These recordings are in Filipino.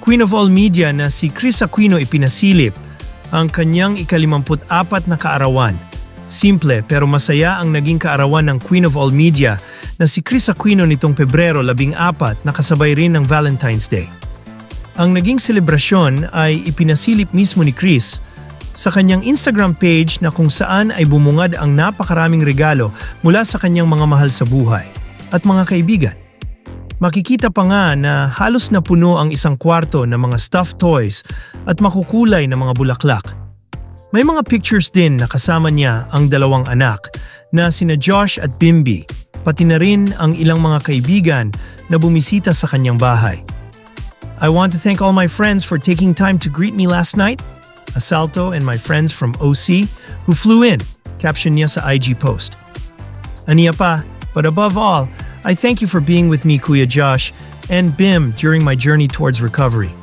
Queen of all media na si Kris Aquino ipinasilip ang kanyang ika-54 na kaarawan. Simple pero masaya ang naging kaarawan ng Queen of all media na si Kris Aquino nitong Pebrero 14 na kasabay rin ng Valentine's Day. Ang naging selebrasyon ay ipinasilip mismo ni Kris sa kanyang Instagram page na kung saan ay bumungad ang napakaraming regalo mula sa kanyang mga mahal sa buhay at mga kaibigan. Makikita pa nga na halos napuno ang isang kwarto ng mga stuffed toys at makukulay na mga bulaklak. May mga pictures din na kasama niya ang dalawang anak na sina Josh at Bimby, pati na rin ang ilang mga kaibigan na bumisita sa kanyang bahay. I want to thank all my friends for taking time to greet me last night. Asalto and my friends from OC who flew in, caption niya sa IG post. Aniya pa, but above all, I thank you for being with me Kuya Josh and Bim during my journey towards recovery.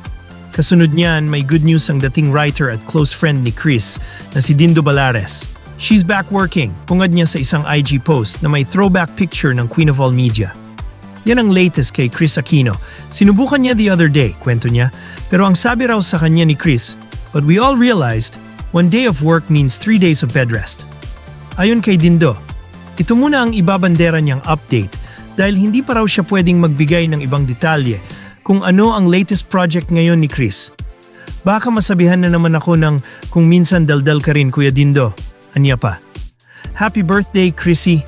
Kasunod niyan, may good news ang dating writer at close friend ni Kris na si Dindo Balares. She's back working, pungad niya sa isang IG post na may throwback picture ng Queen of all media. Yan ang latest kay Kris Aquino. Sinubukan niya the other day, kwento niya, pero ang sabi raw sa kanya ni Kris, but we all realized, 1 day of work means 3 days of bed rest. Ayon kay Dindo, ito muna ang ibabandera niyang update dahil hindi pa raw siya pwedeng magbigay ng ibang detalye kung ano ang latest project ngayon ni Kris. Baka masabihan na naman ako ng kung minsan daldal ka rin Kuya Dindo. Anya pa. Happy birthday Chrissy!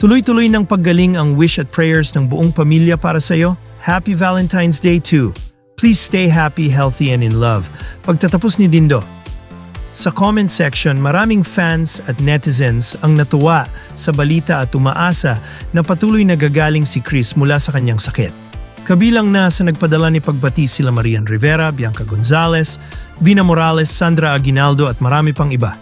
Tuloy-tuloy ng paggaling ang wish at prayers ng buong pamilya para sa'yo. Happy Valentine's Day too! Please stay happy, healthy, and in love. Pagtatapos ni Dindo. Sa comment section, maraming fans at netizens ang natuwa sa balita at umaasa na patuloy na gagaling si Kris mula sa kanyang sakit. Kabilang na sa nagpadala ni pagbati sila Marian Rivera, Bianca Gonzalez, Vina Morales, Sandra Aguinaldo at marami pang iba.